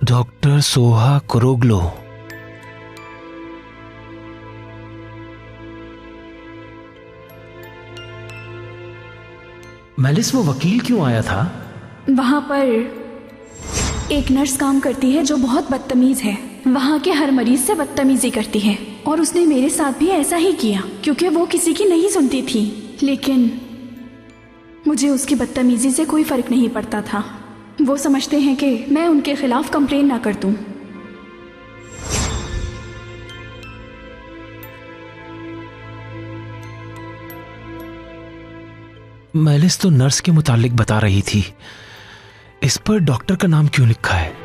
Doctor Soha कुरोग्लो। Malice, वो वकील क्यों आया था? वहाँ पर एक नर्स काम करती है जो बहुत बदतमीज है। वहाँ के हर मरीज से बदतमीजी करती है और उसने मेरे साथ भी ऐसा ही किया क्योंकि वो किसी की नहीं सुनती थी। लेकिन मुझे उसकी बदतमीजी से कोई फर्क नहीं पड़ता था। वो समझते हैं कि मैं उनके खिलाफ कंप्लेन ना कर दूं। मेलिस तो नर्स के मुतालिक बता रही थी, इस पर डॉक्टर का नाम क्यों लिखा है?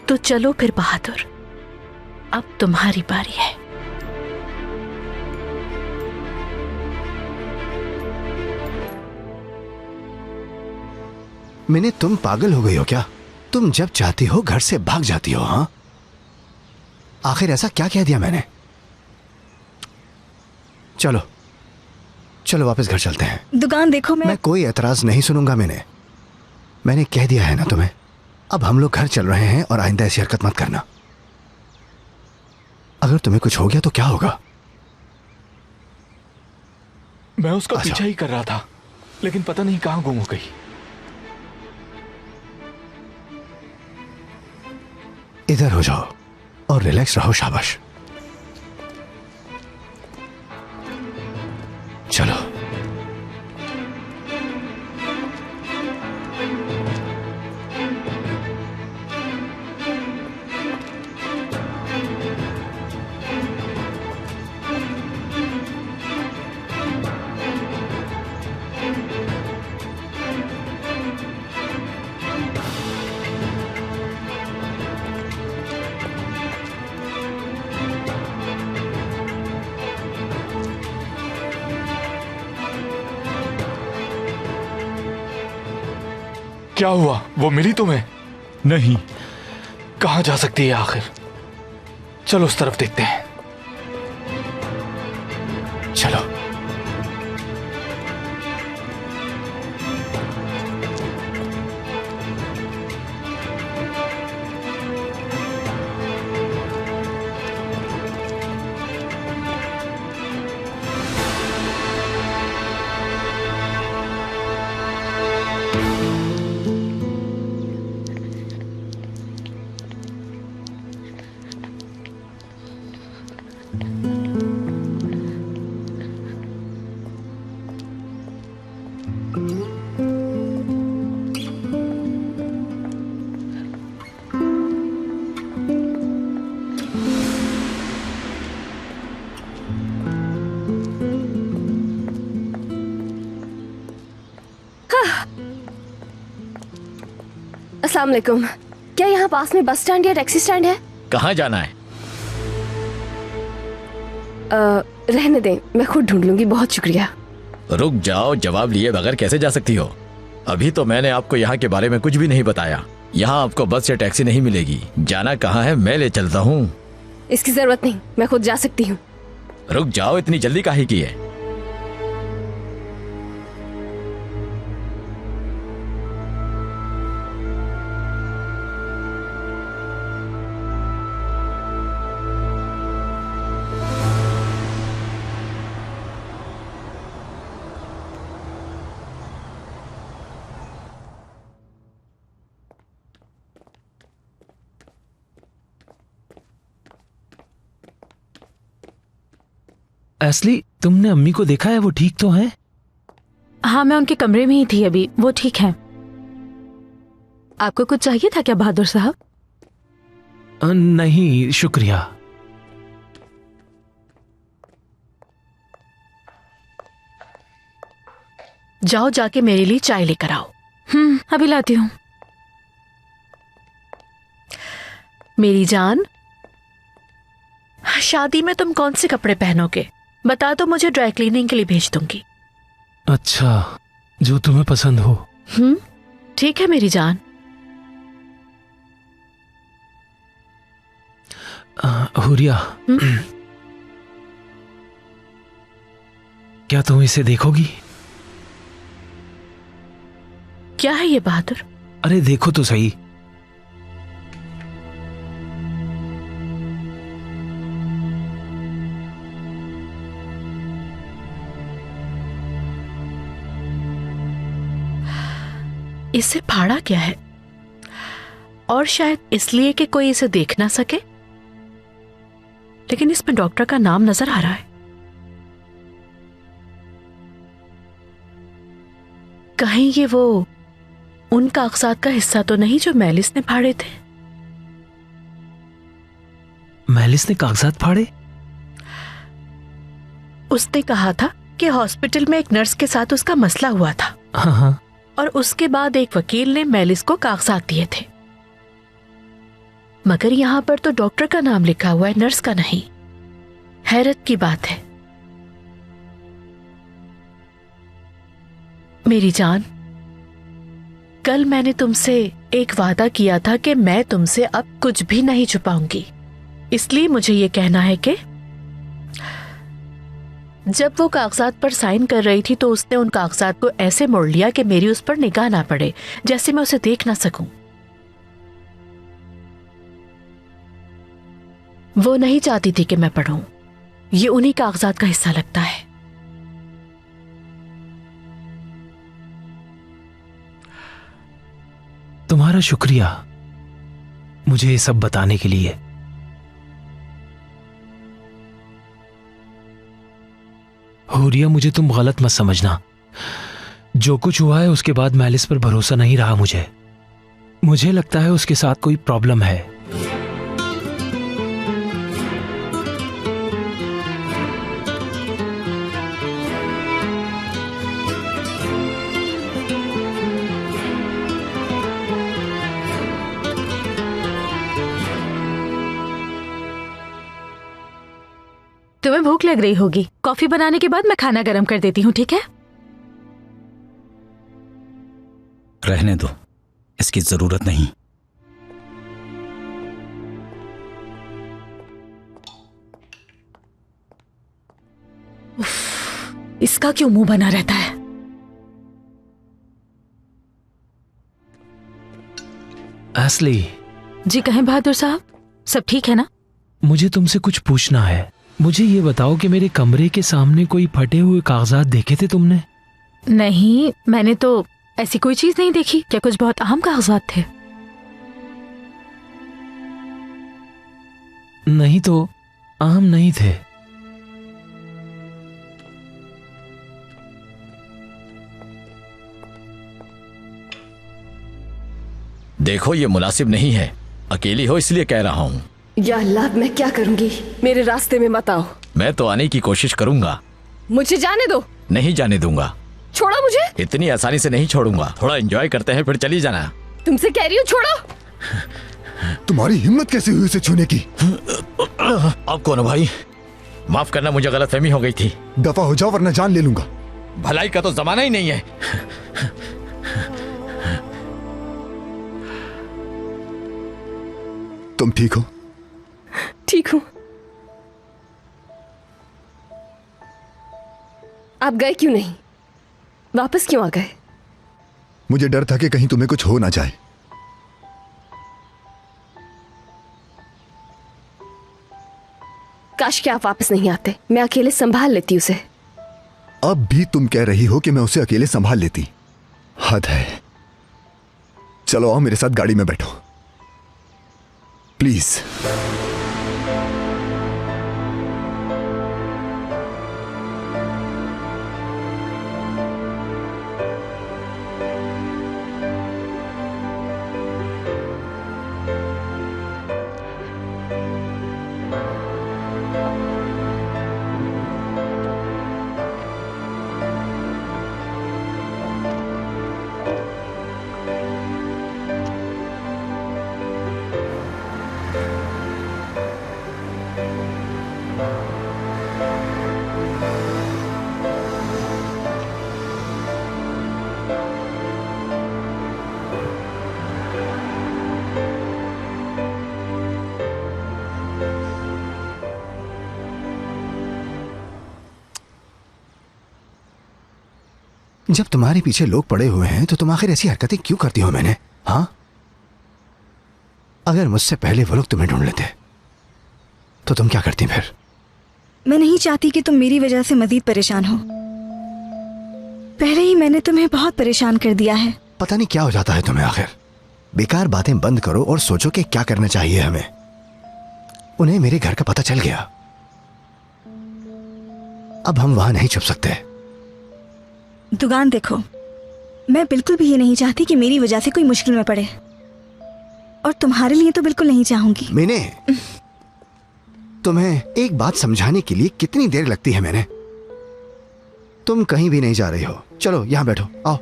तो चलो फिर बहादुर, अब तुम्हारी बारी है। मैंने, तुम पागल हो गई हो क्या? तुम जब चाहती हो घर से भाग जाती हो। हाँ, आखिर ऐसा क्या कह दिया मैंने? चलो चलो वापस घर चलते हैं। दुकान देखो। मैं कोई एतराज नहीं सुनूंगा। मैंने कह दिया है ना तुम्हें। अब हम लोग घर चल रहे हैं और आइंदा ऐसी हरकत मत करना। अगर तुम्हें कुछ हो गया तो क्या होगा? मैं उसका पीछा ही कर रहा था, लेकिन पता नहीं कहां गुम हो गई। इधर हो जाओ और रिलैक्स रहो। शाबाश, चलो। क्या हुआ? वो मिली तुम्हें? नहीं। कहां जा सकती है आखिर? चलो उस तरफ देखते हैं। चलो। अस्सलाम वालेकुम। क्या यहाँ पास में बस स्टैंड या टैक्सी स्टैंड है? कहाँ जाना है? रहने दें, मैं खुद ढूंढ लूंगी। बहुत शुक्रिया। रुक जाओ, जवाब लिए बगैर कैसे जा सकती हो? अभी तो मैंने आपको यहाँ के बारे में कुछ भी नहीं बताया। यहाँ आपको बस या टैक्सी नहीं मिलेगी। जाना कहाँ है, मैं ले चलता हूँ। इसकी जरूरत नहीं, मैं खुद जा सकती हूँ। रुक जाओ, इतनी जल्दी काहे की है? एस्ली, तुमने अम्मी को देखा है? वो ठीक तो है? हाँ, मैं उनके कमरे में ही थी अभी। वो ठीक है। आपको कुछ चाहिए था क्या बहादुर साहब? नहीं शुक्रिया। जाओ, जाके मेरे लिए चाय लेकर आओ। अभी लाती हूँ। मेरी जान, शादी में तुम कौन से कपड़े पहनोगे? बता दो, मुझे ड्राई क्लीनिंग के लिए भेज दूंगी। अच्छा, जो तुम्हें पसंद हो। ठीक है मेरी जान। हुरिया, क्या तुम इसे देखोगी? क्या है ये बहादुर? अरे देखो तो सही। इसे फाड़ा क्या है? और शायद इसलिए कि कोई इसे देख ना सके। लेकिन इसमें डॉक्टर का नाम नजर आ रहा है। कहीं ये वो उन कागजात का हिस्सा तो नहीं जो मेलिस ने फाड़े थे? मेलिस ने कागजात फाड़े? उसने कहा था कि हॉस्पिटल में एक नर्स के साथ उसका मसला हुआ था। हाँ हाँ। और उसके बाद एक वकील ने मेलिस को कागजात दिए थे। मगर यहां पर तो डॉक्टर का नाम लिखा हुआ है, नर्स का नहीं। हैरत की बात है। मेरी जान, कल मैंने तुमसे एक वादा किया था कि मैं तुमसे अब कुछ भी नहीं छुपाऊंगी। इसलिए मुझे यह कहना है कि जब वो कागजात पर साइन कर रही थी तो उसने उन कागजात को ऐसे मोड़ लिया कि मेरी उस पर निगाह ना पड़े, जैसे मैं उसे देख ना सकूं। वो नहीं चाहती थी कि मैं पढ़ूं। ये उन्हीं कागजात का हिस्सा लगता है। तुम्हारा शुक्रिया मुझे ये सब बताने के लिए। हुरिया, मुझे तुम गलत मत समझना। जो कुछ हुआ है उसके बाद मेलिस पर भरोसा नहीं रहा मुझे लगता है उसके साथ कोई प्रॉब्लम है। तुम्हें भूख लग रही होगी। कॉफी बनाने के बाद मैं खाना गर्म कर देती हूँ, ठीक है? रहने दो, इसकी जरूरत नहीं। इसका क्यों मुंह बना रहता है? एस्ली। जी कहें बहादुर साहब, सब ठीक है ना? मुझे तुमसे कुछ पूछना है। मुझे ये बताओ कि मेरे कमरे के सामने कोई फटे हुए कागजात देखे थे तुमने? नहीं, मैंने तो ऐसी कोई चीज नहीं देखी। क्या कुछ बहुत अहम कागजात थे? नहीं तो अहम नहीं थे। देखो ये मुनासिब नहीं है। अकेली हो इसलिए कह रहा हूँ। या अल्लाह, मैं क्या करूंगी? मेरे रास्ते में मत आओ। मैं तो आने की कोशिश करूंगा। मुझे जाने दो। नहीं जाने दूंगा। छोड़ो मुझे। इतनी आसानी से नहीं छोड़ूंगा। थोड़ा एंजॉय करते हैं फिर चली जाना। तुमसे कह रही हूँ, छोड़ो। तुम्हारी हिम्मत कैसे हुई उसे छूने की? आप कौन हो भाई? माफ करना, मुझे गलतफहमी हो गई थी। दफा हो जाओ वरना जान ले लूंगा। भलाई का तो जमाना ही नहीं है। तुम ठीक हो? ठीक हूँ। आप गए क्यों नहीं? वापस क्यों आ गए? मुझे डर था कि कहीं तुम्हें कुछ हो ना जाए। काश कि आप वापस नहीं आते। मैं अकेले संभाल लेती उसे। अब भी तुम कह रही हो कि मैं उसे अकेले संभाल लेती? हद है। चलो आओ मेरे साथ गाड़ी में बैठो प्लीज। जब तुम्हारे पीछे लोग पड़े हुए हैं तो तुम आखिर ऐसी हरकतें क्यों करती हो मैंने? हाँ, अगर मुझसे पहले वो लोग तुम्हें ढूंढ लेते तो तुम क्या करती फिर? मैं नहीं चाहती कि तुम मेरी वजह से मजीद परेशान हो। पहले ही मैंने तुम्हें बहुत परेशान कर दिया है। पता नहीं क्या हो जाता है तुम्हें आखिर। बेकार बातें बंद करो और सोचो कि क्या करना चाहिए हमें। उन्हें मेरे घर का पता चल गया, अब हम वहां नहीं छुप सकते। दुकान देखो, मैं बिल्कुल भी ये नहीं चाहती कि मेरी वजह से कोई मुश्किल में पड़े, और तुम्हारे लिए तो बिल्कुल नहीं चाहूंगी। मैंने तुम्हें एक बात समझाने के लिए कितनी देर लगती है मैंने? तुम कहीं भी नहीं जा रही हो, चलो यहां बैठो, आओ।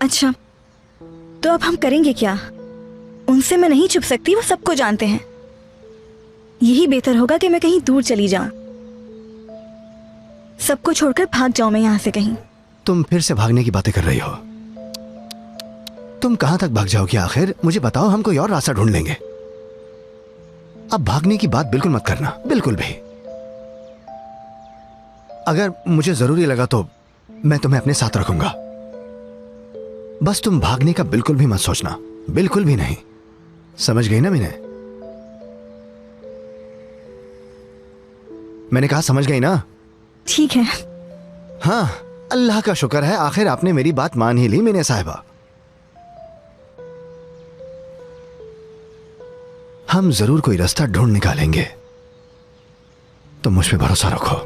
अच्छा, तो अब हम करेंगे क्या? उनसे मैं नहीं छुप सकती, वो सबको जानते हैं। यही बेहतर होगा कि मैं कहीं दूर चली जाऊं, सबको छोड़कर भाग जाऊं मैं यहां से कहीं। तुम फिर से भागने की बातें कर रही हो। तुम कहां तक भाग जाओगी आखिर? मुझे बताओ, हम कोई और रास्ता ढूंढ लेंगे। अब भागने की बात बिल्कुल मत करना, बिल्कुल भी। अगर मुझे जरूरी लगा तो मैं तुम्हें अपने साथ रखूंगा। बस तुम भागने का बिल्कुल भी मत सोचना, बिल्कुल भी नहीं। समझ गई ना? मैंने कहा समझ गई ना? ठीक है। हाँ, अल्लाह का शुक्र है, आखिर आपने मेरी बात मान ही ली मीना साहिबा। हम जरूर कोई रास्ता ढूंढ निकालेंगे, तुम मुझ पे भरोसा रखो।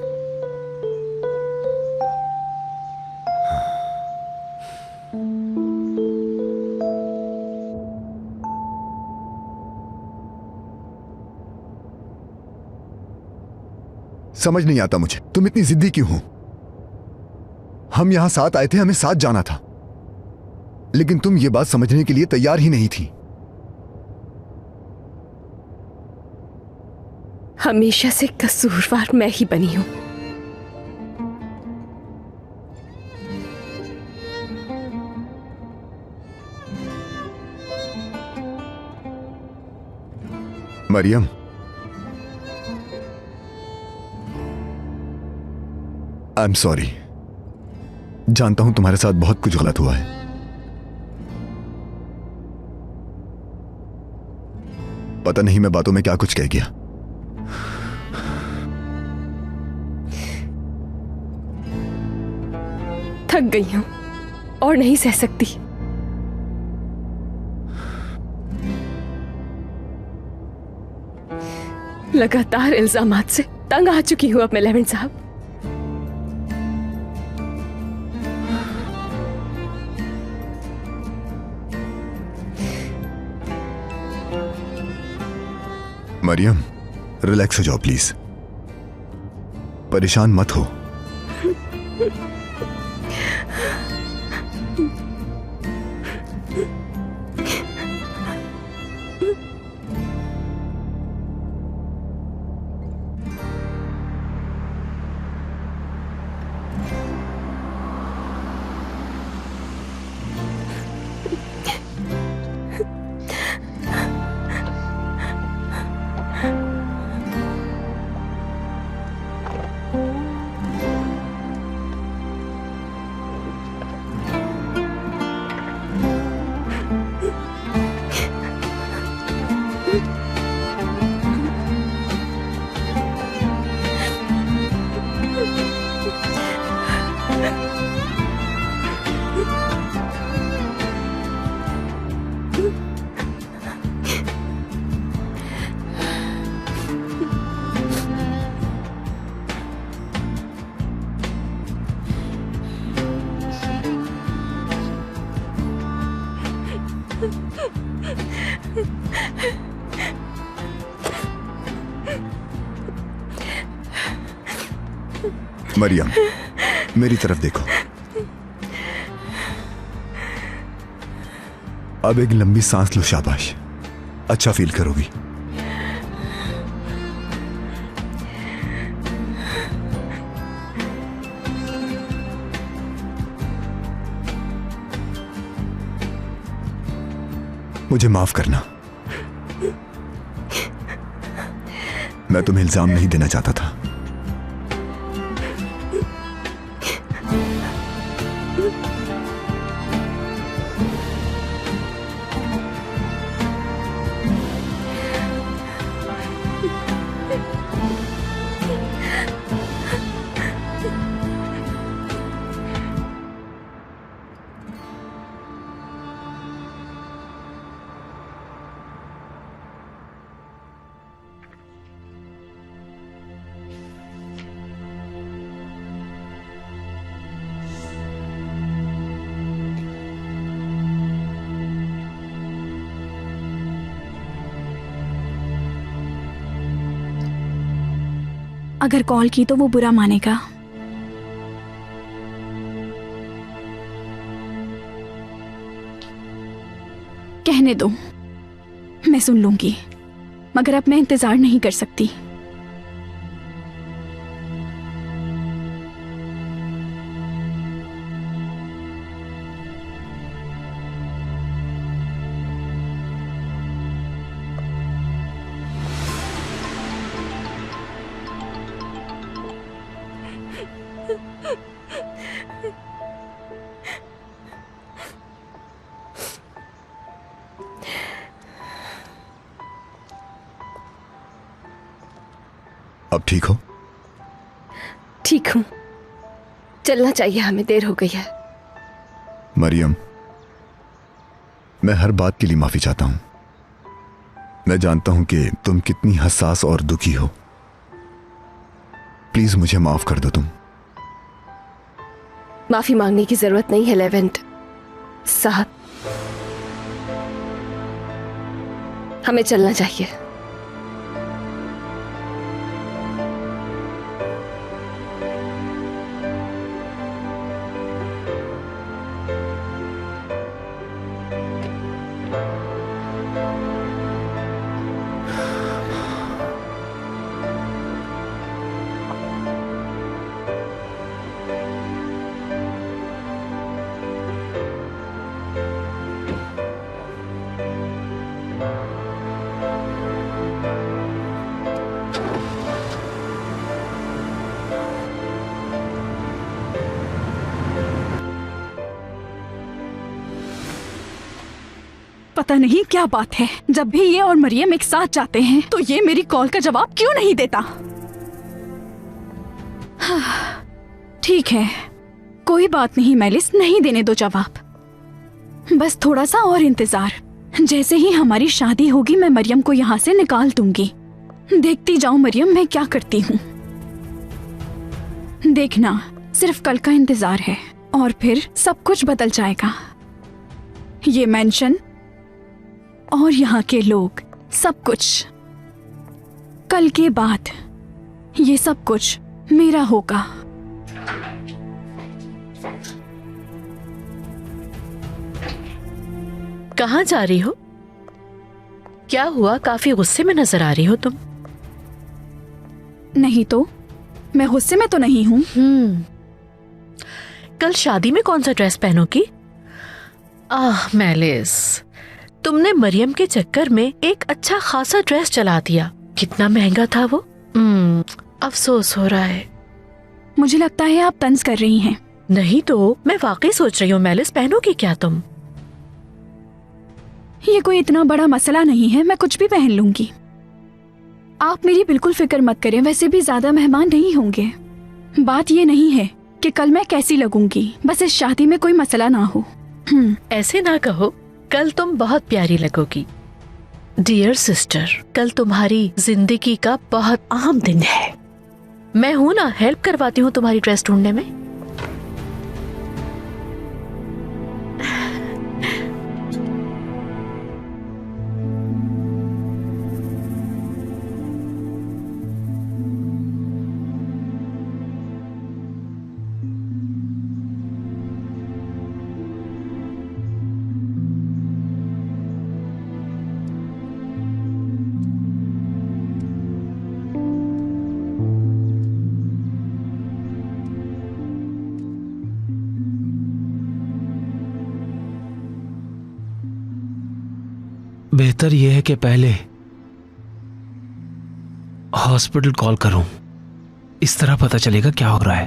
समझ नहीं आता मुझे, तुम इतनी जिद्दी क्यों हो? हम यहां साथ आए थे, हमें साथ जाना था, लेकिन तुम ये बात समझने के लिए तैयार ही नहीं थी। हमेशा से कसूरवार मैं ही बनी हूं। Mariam, I am sorry. जानता हूं तुम्हारे साथ बहुत कुछ गलत हुआ है। पता नहीं मैं बातों में क्या कुछ कह गया। थक गई हूं और नहीं सह सकती। लगातार इल्जामात से तंग आ चुकी हूं अब मैं लेवेंट साहब। मरियम, रिलैक्स हो जाओ प्लीज, परेशान मत हो। मरियम, मेरी तरफ देखो। अब एक लंबी सांस लो, शाबाश, अच्छा फील करोगी। मुझे माफ करना, मैं तुम्हें इल्जाम नहीं देना चाहता था। अगर कॉल की तो वो बुरा मानेगा। कहने दो, मैं सुन लूंगी, मगर अब मैं इंतजार नहीं कर सकती। अब ठीक हो? ठीक हूँ, चलना चाहिए, हमें देर हो गई है। मरियम, मैं हर बात के लिए माफी चाहता हूं। मैं जानता हूं कि तुम कितनी हसास और दुखी हो। प्लीज मुझे माफ कर दो तुम। माफी मांगने की जरूरत नहीं है लेवेंट साहब, हमें चलना चाहिए। पता नहीं क्या बात है, जब भी ये और मरियम एक साथ जाते हैं तो ये मेरी कॉल का जवाब क्यों नहीं देता। हाँ, ठीक है, कोई बात नहीं मेलिस, नहीं देने दो जवाब, बस थोड़ा सा और इंतजार। जैसे ही हमारी शादी होगी मैं मरियम को यहाँ से निकाल दूंगी। देखती जाओ मरियम मैं क्या करती हूँ। देखना, सिर्फ कल का इंतजार है और फिर सब कुछ बदल जाएगा। ये मेंशन और यहाँ के लोग, सब कुछ कल के बाद ये सब कुछ मेरा होगा। कहाँ जा रही हो? क्या हुआ, काफी गुस्से में नजर आ रही हो तुम। नहीं तो, मैं गुस्से में तो नहीं हूँ। कल शादी में कौन सा ड्रेस पहनोगी? आह मेलिस, तुमने मरियम के चक्कर में एक अच्छा खासा ड्रेस चला दिया। कितना महंगा था वो। अफसोस हो रहा है। मुझे लगता है आप तंज कर रही हैं। नहीं तो, मैं वाकई सोच रही हूँ मेलिस, पहनोगी क्या तुम? ये कोई इतना बड़ा मसला नहीं है, मैं कुछ भी पहन लूंगी। आप मेरी बिल्कुल फिक्र मत करें, वैसे भी ज्यादा मेहमान नहीं होंगे। बात ये नहीं है कि कल मैं कैसी लगूंगी, बस इस शादी में कोई मसला ना हो। ऐसे ना कहो, कल तुम बहुत प्यारी लगोगी। डियर सिस्टर, कल तुम्हारी जिंदगी का बहुत अहम दिन है। मैं हूं ना, हेल्प करवाती हूँ तुम्हारी ड्रेस ढूंढने में। बेहतर यह है कि पहले हॉस्पिटल कॉल करूं, इस तरह पता चलेगा क्या हो रहा है।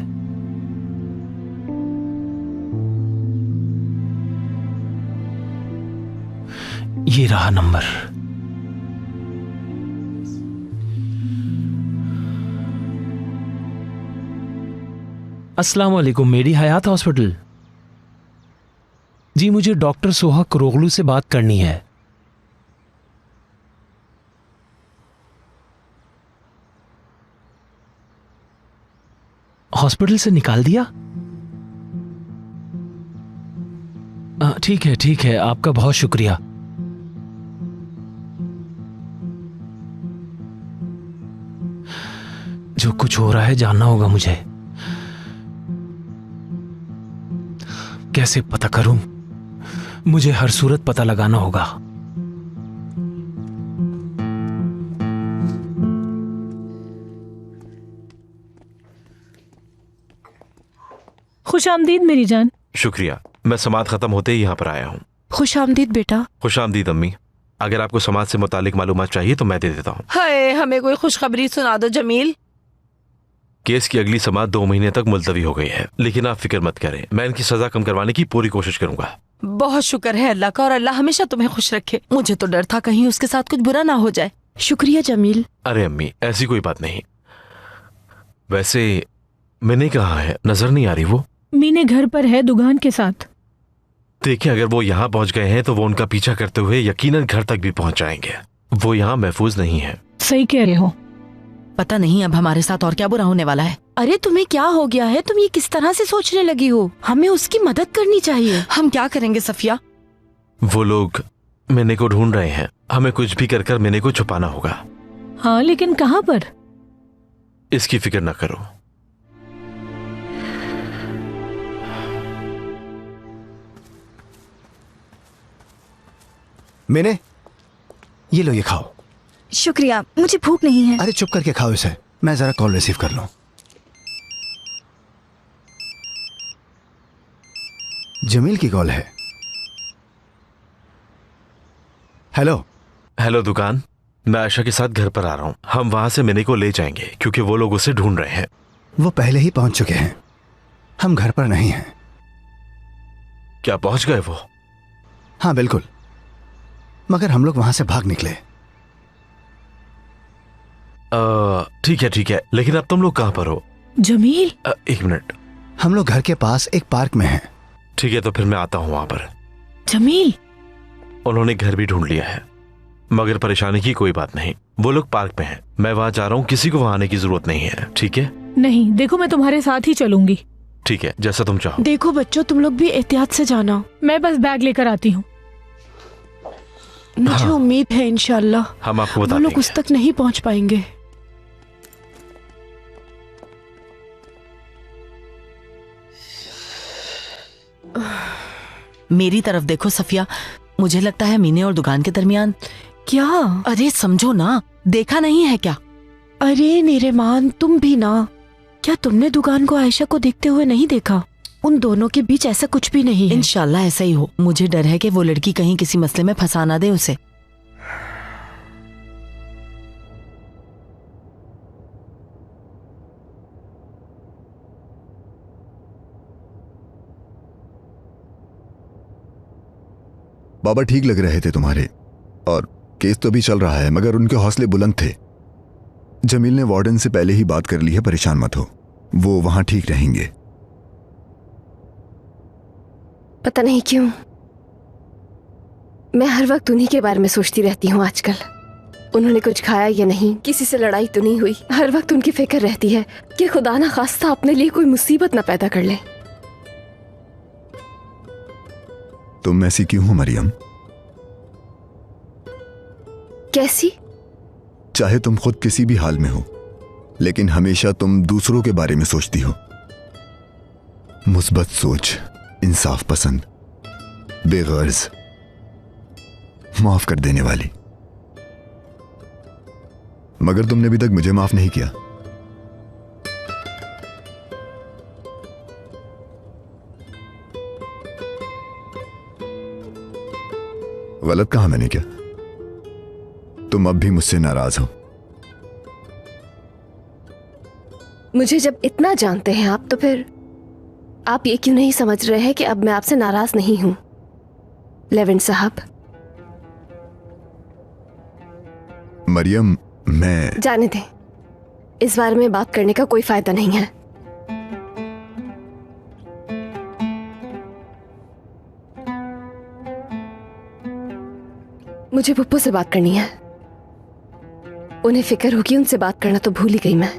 ये रहा नंबर। अस्सलाम वालेकुम, मेरी हयात हॉस्पिटल। जी, मुझे डॉक्टर सोहक रोगलू से बात करनी है। हॉस्पिटल से निकाल दिया? ठीक है ठीक है, आपका बहुत शुक्रिया। जो कुछ हो रहा है जानना होगा मुझे। कैसे पता करूं? मुझे हर सूरत पता लगाना होगा। खुश आमदीद मेरी जान। शुक्रिया, मैं समात खत्म होते ही यहाँ पर आया हूँ। खुश आमदीद बेटा। खुश आमदीद अम्मी। अगर आपको समाज से मुतालिक मालूमात चाहिए तो मैं दे देता हूँ। हाय, हमें कोई खुशखबरी सुना दो जमील। केस की अगली समात 2 महीने तक मुलतवी हो गई है, लेकिन आप फिक्र मत करें, मैं इनकी सजा कम करवाने की पूरी कोशिश करूंगा। बहुत शुक्र है अल्लाह का, और अल्लाह हमेशा तुम्हें खुश रखे। मुझे तो डर था कहीं उसके साथ कुछ बुरा ना हो जाए। शुक्रिया जमील। अरे अम्मी, ऐसी कोई बात नहीं। वैसे मैंने कहा है, नजर नहीं आ रही वो? मीने घर पर है दुकान के साथ। देखिए, अगर वो यहाँ पहुंच गए हैं तो वो उनका पीछा करते हुए यकीनन घर तक भी पहुंच जाएंगे। वो यहाँ महफूज नहीं है। सही कह रहे हो। पता नहीं अब हमारे साथ और क्या बुरा होने वाला है। अरे तुम्हें क्या हो गया है? तुम ये किस तरह से सोचने लगी हो? हमें उसकी मदद करनी चाहिए। हम क्या करेंगे सफिया? वो लोग मैंने को ढूंढ रहे हैं। हमें कुछ भी कर मैंने को छुपाना होगा। हाँ, लेकिन कहाँ पर? इसकी फिक्र न करो। मैंने ये लो, ये खाओ। शुक्रिया, मुझे भूख नहीं है। अरे चुप करके खाओ इसे, मैं जरा कॉल रिसीव कर लूं। जमील की कॉल है। हेलो। हेलो दुकान, मैं आयशा के साथ घर पर आ रहा हूँ। हम वहां से मिनी को ले जाएंगे क्योंकि वो लोग उसे ढूंढ रहे हैं। वो पहले ही पहुंच चुके हैं, हम घर पर नहीं हैं। क्या पहुंच गए वो? हाँ बिल्कुल, मगर हम लोग वहां से भाग निकले। ठीक है, लेकिन अब तुम लोग कहाँ पर हो? जमील, 1 मिनट। हम लोग घर के पास एक पार्क में हैं। ठीक है, तो फिर मैं आता हूँ वहां पर। जमील, उन्होंने घर भी ढूंढ लिया है, मगर परेशानी की कोई बात नहीं। वो लोग पार्क में हैं, मैं वहां जा रहा हूँ। किसी को वहां आने की जरूरत नहीं है, ठीक है? नहीं, देखो मैं तुम्हारे साथ ही चलूंगी। ठीक है, जैसा तुम चाहो। देखो बच्चों, तुम लोग भी एहतियात से जाना। मैं बस बैग लेकर आती हूँ। मुझे उम्मीद है इंशाल्लाह हम आपको बता वो लोग उस तक नहीं पहुंच पाएंगे। मेरी तरफ देखो सफिया, मुझे लगता है मीने और दुकान के दरमियान। क्या? अरे समझो ना, देखा नहीं है क्या? अरे नेरेमान, तुम भी ना। क्या तुमने दुकान को आयशा को देखते हुए नहीं देखा? उन दोनों के बीच ऐसा कुछ भी नहीं है। इंशाल्लाह ऐसा ही हो। मुझे डर है कि वो लड़की कहीं किसी मसले में फंसा ना दे उसे। बाबा ठीक लग रहे थे तुम्हारे, और केस तो भी चल रहा है, मगर उनके हौसले बुलंद थे। जमील ने वार्डन से पहले ही बात कर ली है, परेशान मत हो, वो वहां ठीक रहेंगे। पता नहीं क्यों मैं हर वक्त उन्हीं के बारे में सोचती रहती हूँ आजकल। उन्होंने कुछ खाया या नहीं, किसी से लड़ाई तो नहीं हुई। हर वक्त उनकी फिक्र रहती है कि खुदा ना खास्ता अपने लिए कोई मुसीबत ना पैदा कर ले। तुम ऐसी क्यों हो मरियम? कैसी? चाहे तुम खुद किसी भी हाल में हो, लेकिन हमेशा तुम दूसरों के बारे में सोचती हो। मुस्बत सोच, इंसाफ पसंद, बेगर्ज, माफ कर देने वाली। मगर तुमने अभी तक मुझे माफ नहीं किया। गलत कहा मैंने क्या? तुम अब भी मुझसे नाराज हो। मुझे जब इतना जानते हैं आप, तो फिर आप ये क्यों नहीं समझ रहे हैं कि अब मैं आपसे नाराज नहीं हूं? लेविन साहब। मरियम, मैं जाने दें, इस बारे में बात करने का कोई फायदा नहीं है। मुझे पप्पू से बात करनी है। उन्हें फिक्र होगी, उनसे बात करना तो भूल ही गई मैं।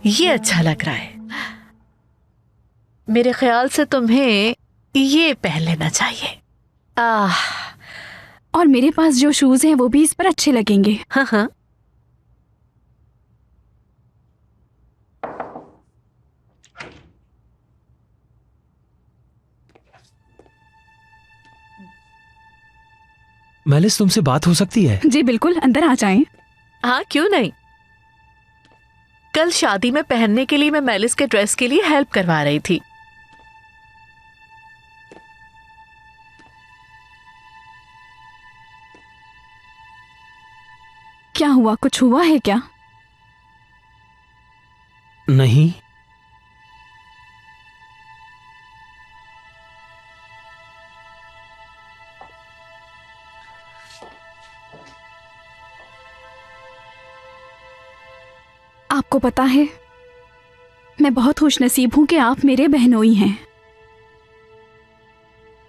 ये अच्छा लग रहा है। मेरे ख्याल से तुम्हें ये पहन लेना चाहिए। और मेरे पास जो शूज हैं वो भी इस पर अच्छे लगेंगे। हाँ हाँ। मैलिस, तुमसे बात हो सकती है? जी बिल्कुल, अंदर आ जाएं। हाँ क्यों नहीं। कल शादी में पहनने के लिए मैं मैलिस के ड्रेस के लिए हेल्प करवा रही थी। क्या हुआ, कुछ हुआ है क्या? नहीं। आपको पता है, मैं बहुत खुशनसीब हूं कि आप मेरे बहनोई हैं।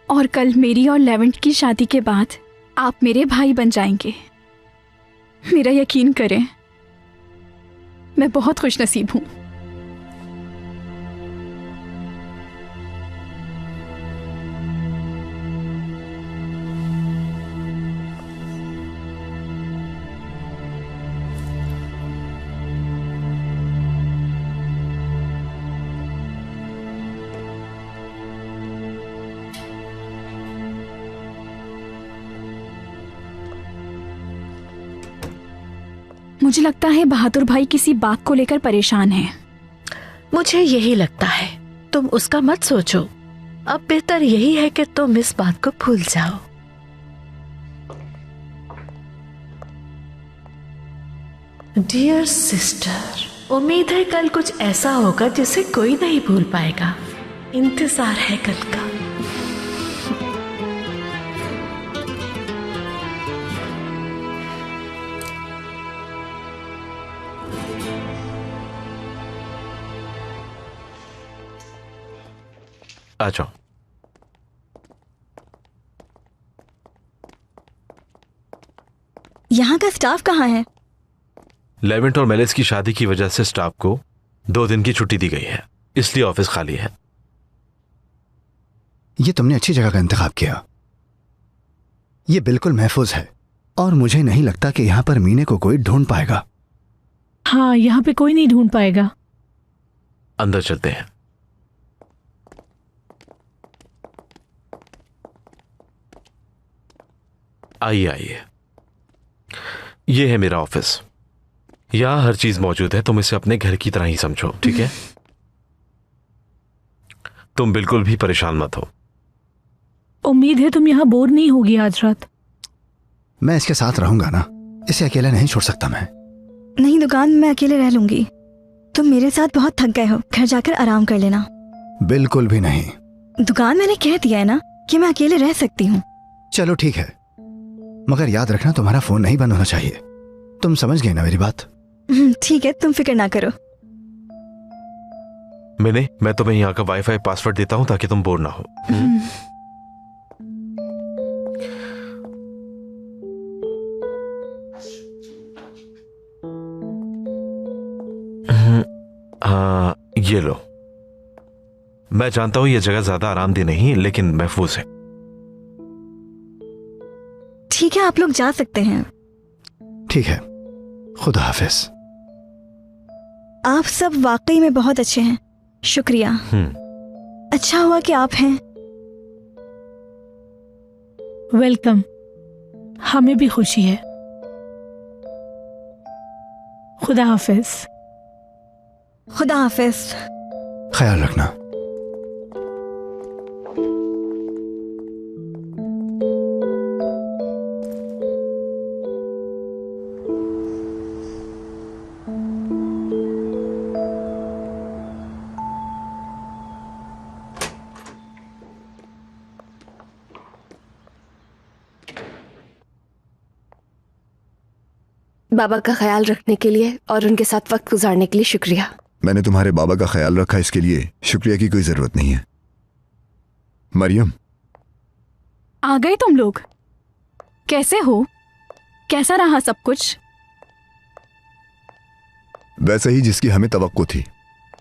और कल मेरी और लेवेंट की शादी के बाद आप मेरे भाई बन जाएंगे। मेरा यकीन करें, मैं बहुत खुशनसीब हूं। मुझे लगता है बहादुर भाई किसी बात को लेकर परेशान है। मुझे यही लगता है। तुम उसका मत सोचो। अब बेहतर यही है कि तुम इस बात को भूल जाओ। डियर सिस्टर, उम्मीद है कल कुछ ऐसा होगा जिसे कोई नहीं भूल पाएगा। इंतजार है कल का। आ जाओ। यहाँ का स्टाफ कहाँ है? लेवेंट और मेलिस की शादी की वजह से स्टाफ को 2 दिन की छुट्टी दी गई है, इसलिए ऑफिस खाली है। ये तुमने अच्छी जगह का इंतखाब किया। ये बिल्कुल महफूज है और मुझे नहीं लगता कि यहाँ पर मीने को कोई ढूंढ पाएगा। हाँ, यहाँ पे कोई नहीं ढूंढ पाएगा। अंदर चलते हैं। आइए आइए, ये है मेरा ऑफिस। यहां हर चीज मौजूद है, तुम इसे अपने घर की तरह ही समझो, ठीक है? तुम बिल्कुल भी परेशान मत हो। उम्मीद है तुम यहाँ बोर नहीं होगी आज रात। मैं इसके साथ रहूंगा ना, इसे अकेला नहीं छोड़ सकता मैं। नहीं, दुकान में अकेले रह लूंगी। तुम मेरे साथ बहुत थक गए हो, घर जाकर आराम कर लेना। बिल्कुल भी नहीं। दुकान मैंने कह दिया है ना कि मैं अकेले रह सकती हूँ। चलो ठीक है, मगर याद रखना तुम्हारा फोन नहीं बंद होना चाहिए। तुम समझ गए ना मेरी बात? ठीक है, तुम फिक्र ना करो। मैं तुम्हें यहाँ का वाईफाई पासवर्ड देता हूँ ताकि तुम बोर ना हो। हाँ, ये लो। मैं जानता हूं ये जगह ज्यादा आरामदेह नहीं, लेकिन महफूज है। ठीक है, आप लोग जा सकते हैं। ठीक है, खुदा हाफिज। आप सब वाकई में बहुत अच्छे हैं, शुक्रिया। अच्छा हुआ कि आप हैं। वेलकम। हमें भी खुशी है। खुदा हाफिज। खुदा हाफिज। ख्याल रखना। बाबा का ख्याल रखने के लिए और उनके साथ वक्त गुजारने के लिए शुक्रिया। मैंने तुम्हारे बाबा का ख्याल रखा, इसके लिए शुक्रिया की कोई जरूरत नहीं है। मरियम, आ गए तुम लोग? कैसे हो? कैसा रहा सब कुछ? वैसे ही जिसकी हमें तवक्को थी।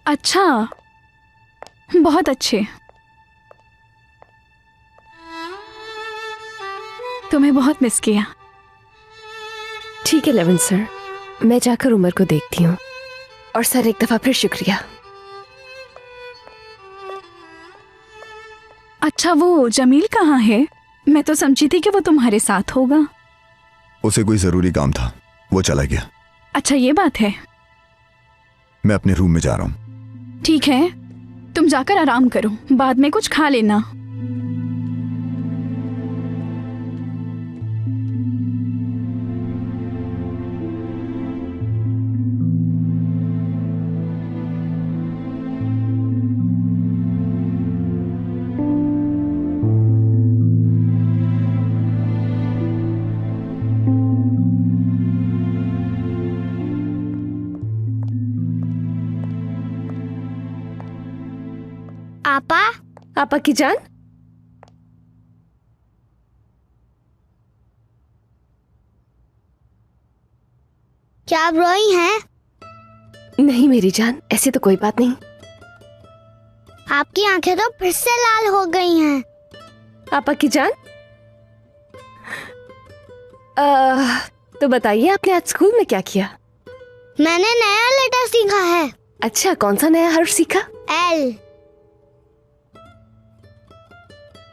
अच्छा, बहुत अच्छे। तुम्हें बहुत मिस किया। ठीक है लेवन सर, मैं जाकर उमर को देखती हूँ। और सर एक दफा फिर शुक्रिया। अच्छा वो जमील कहाँ है? मैं तो समझी थी कि वो तुम्हारे साथ होगा। उसे कोई जरूरी काम था, वो चला गया। अच्छा ये बात है। मैं अपने रूम में जा रहा हूँ। ठीक है, तुम जाकर आराम करो, बाद में कुछ खा लेना। आपा, आपा की जान, क्या आप रोई हैं? नहीं मेरी जान, ऐसी तो कोई बात नहीं। आपकी आंखें तो फिर से लाल हो गई हैं। आपा की जान, तो बताइए आपने आज स्कूल में क्या किया? मैंने नया लेटर सीखा है। अच्छा, कौन सा नया हर्फ सीखा? एल।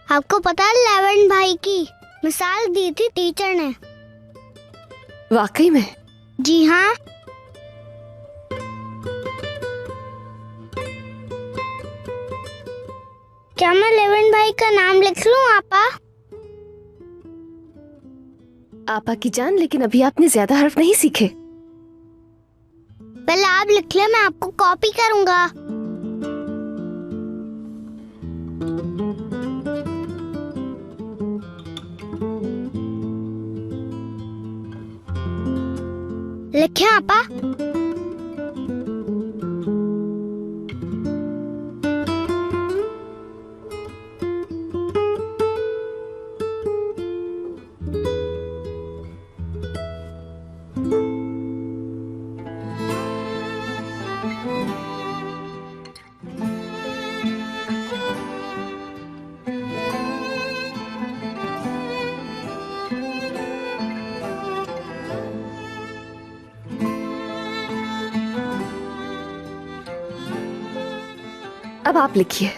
आपको पता है लेवन भाई की मिसाल दी थी टीचर ने। वाकई में? जी हाँ। क्या मैं लेवन भाई का नाम लिख लूं आपा? आपा की जान, लेकिन अभी आपने ज्यादा हर्फ नहीं सीखे। पहले आप लिख ले, मैं आपको कॉपी करूंगा। लिखे आपा? अब आप लिखिए।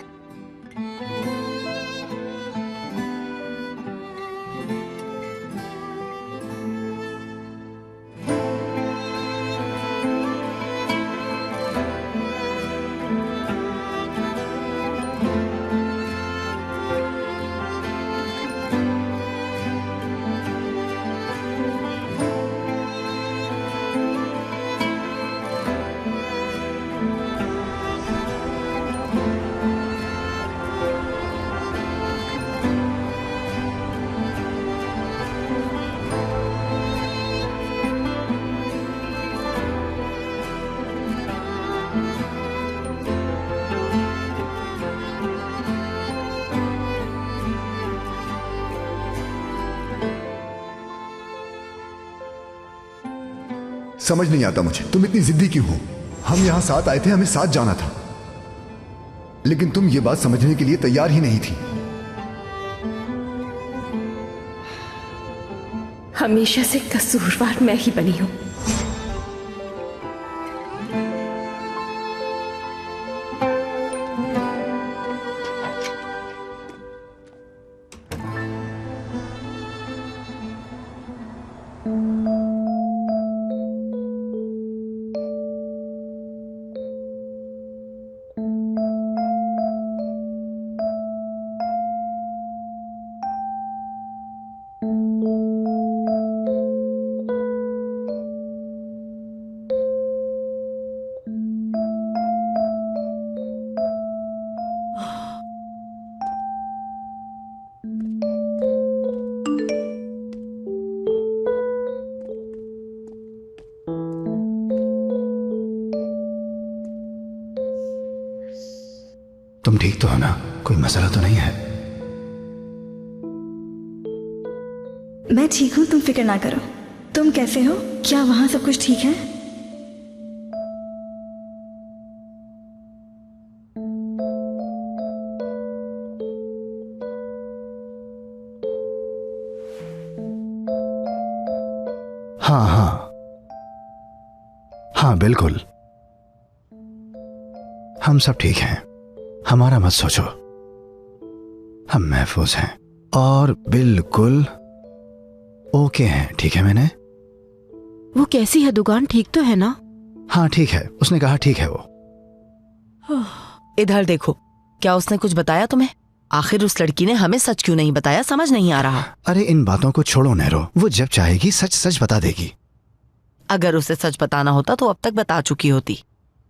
समझ नहीं आता मुझे, तुम इतनी जिद्दी क्यों हो? हम यहां साथ आए थे, हमें साथ जाना था, लेकिन तुम ये बात समझने के लिए तैयार ही नहीं थी। हमेशा से कसूरवार मैं ही बनी हूं। तुम ठीक तो हो ना? कोई मसला तो नहीं है? मैं ठीक हूँ, तुम फिक्र ना करो। तुम कैसे हो? क्या वहां सब कुछ ठीक है? हाँ हाँ हाँ बिल्कुल, हम सब ठीक हैं, हमारा मत सोचो, हम महफूज हैं और बिल्कुल ओके हैं। ठीक है मैंने? वो कैसी है दुकान, ठीक तो है ना? हाँ ठीक है, उसने कहा ठीक है वो। इधर देखो, क्या उसने कुछ बताया तुम्हें? आखिर उस लड़की ने हमें सच क्यों नहीं बताया, समझ नहीं आ रहा। अरे इन बातों को छोड़ो नेरो, वो जब चाहेगी सच सच बता देगी। अगर उसे सच बताना होता तो अब तक बता चुकी होती।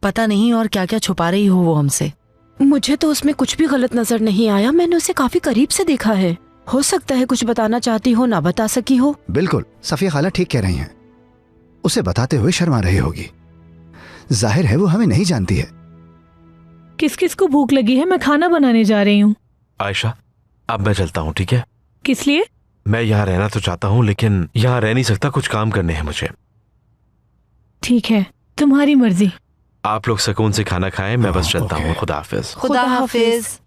पता नहीं और क्या क्या छुपा रही हो वो हमसे। मुझे तो उसमें कुछ भी गलत नजर नहीं आया, मैंने उसे काफी करीब से देखा है। हो सकता है कुछ बताना चाहती हो, ना बता सकी हो। बिल्कुल, सफिया खाला ठीक कह रही हैं, उसे बताते हुए शर्मा रही होगी। जाहिर है वो हमें नहीं जानती है। किस किस को भूख लगी है? मैं खाना बनाने जा रही हूँ। आयशा, अब मैं चलता हूँ, ठीक है? किस लिए? मैं यहाँ रहना तो चाहता हूँ लेकिन यहाँ रह नहीं सकता, कुछ काम करने हैं मुझे। ठीक है, तुम्हारी मर्जी। आप लोग सुकून से खाना खाएं, मैं बस चलता हूँ। खुदा हाफिज। खुदा हाफिज।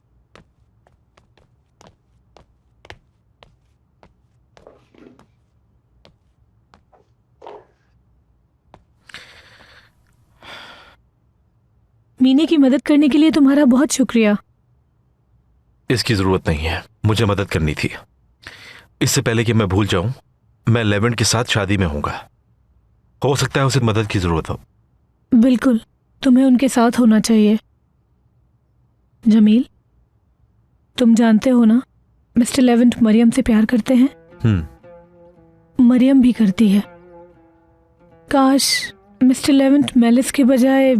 मीने की मदद करने के लिए तुम्हारा बहुत शुक्रिया। इसकी जरूरत नहीं है, मुझे मदद करनी थी। इससे पहले कि मैं भूल जाऊं, मैं लेवेंट के साथ शादी में होऊंगा। हो सकता है उसे मदद की जरूरत हो। बिल्कुल, तुम्हें उनके साथ होना चाहिए। जमील, तुम जानते हो ना, मिस्टर लेवेंट मरियम से प्यार करते हैं। मरियम भी करती है। काश मिस्टर लेवेंट मेलिस के बजाय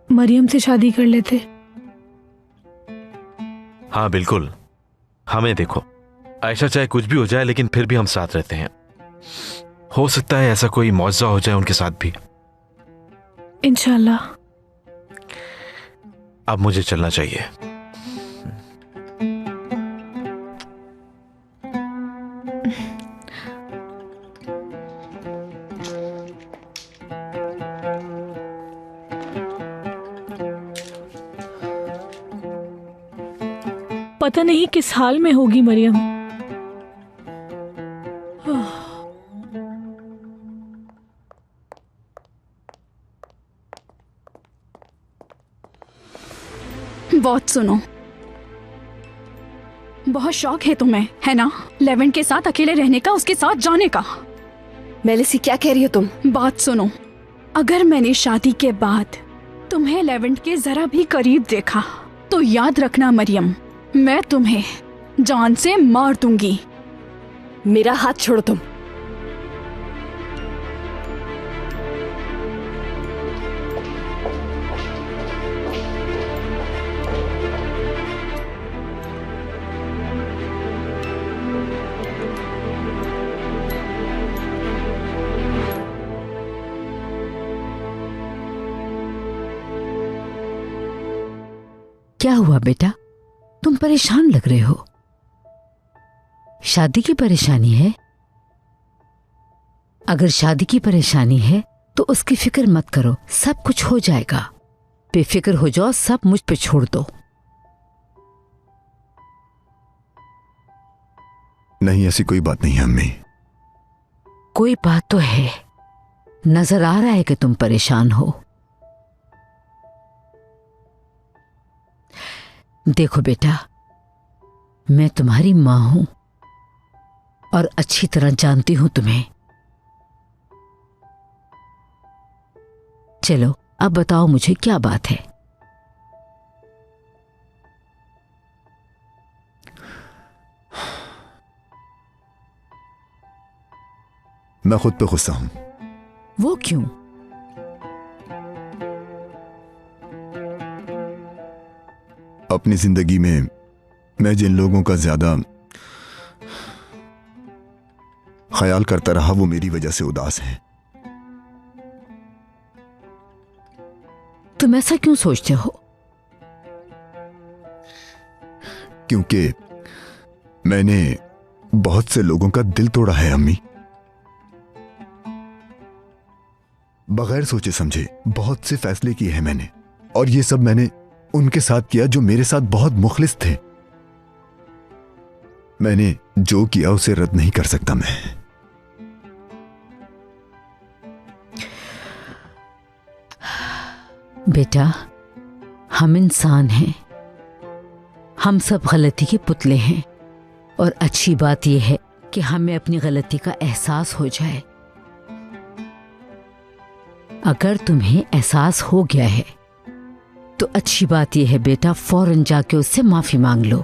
मरियम से शादी कर लेते। हाँ बिल्कुल, हमें देखो आयशा, चाहे कुछ भी हो जाए लेकिन फिर भी हम साथ रहते हैं। हो सकता है ऐसा कोई मौजज़ा हो जाए उनके साथ भी। इंशाल्लाह। अब मुझे चलना चाहिए। पता नहीं किस हाल में होगी मरियम। बहुत सुनो, बहुत शौक है तुम्हें, है ना, लेवेंट के साथ अकेले रहने का, उसके साथ जाने का। मेलिसी, क्या कह रही हो तुम? बात सुनो, अगर मैंने शादी के बाद तुम्हें लेवेंट के जरा भी करीब देखा तो याद रखना मरियम, मैं तुम्हें जान से मार दूंगी। मेरा हाथ छोड़ो तुम। क्या हुआ बेटा, तुम परेशान लग रहे हो? शादी की परेशानी है? अगर शादी की परेशानी है तो उसकी फिक्र मत करो, सब कुछ हो जाएगा। बेफिक्र हो जाओ, सब मुझ पे छोड़ दो। नहीं, ऐसी कोई बात नहीं है अम्मी। कोई बात तो है, नजर आ रहा है कि तुम परेशान हो। देखो बेटा, मैं तुम्हारी मां हूं और अच्छी तरह जानती हूं तुम्हें। चलो अब बताओ मुझे क्या बात है। मैं खुद पे गुस्सा हूं। वो क्यों? अपनी जिंदगी में मैं जिन लोगों का ज्यादा ख्याल करता रहा वो मेरी वजह से उदास हैं। तुम ऐसा क्यों सोचते हो? क्योंकि मैंने बहुत से लोगों का दिल तोड़ा है अम्मी, बगैर सोचे समझे बहुत से फैसले किए हैं मैंने, और ये सब मैंने उनके साथ किया जो मेरे साथ बहुत मुखलिस थे। मैंने जो किया उसे रद्द नहीं कर सकता मैं। बेटा, हम इंसान हैं, हम सब गलती के पुतले हैं, और अच्छी बात यह है कि हमें अपनी गलती का एहसास हो जाए। अगर तुम्हें एहसास हो गया है तो अच्छी बात यह है बेटा, फौरन जाके उससे माफी मांग लो।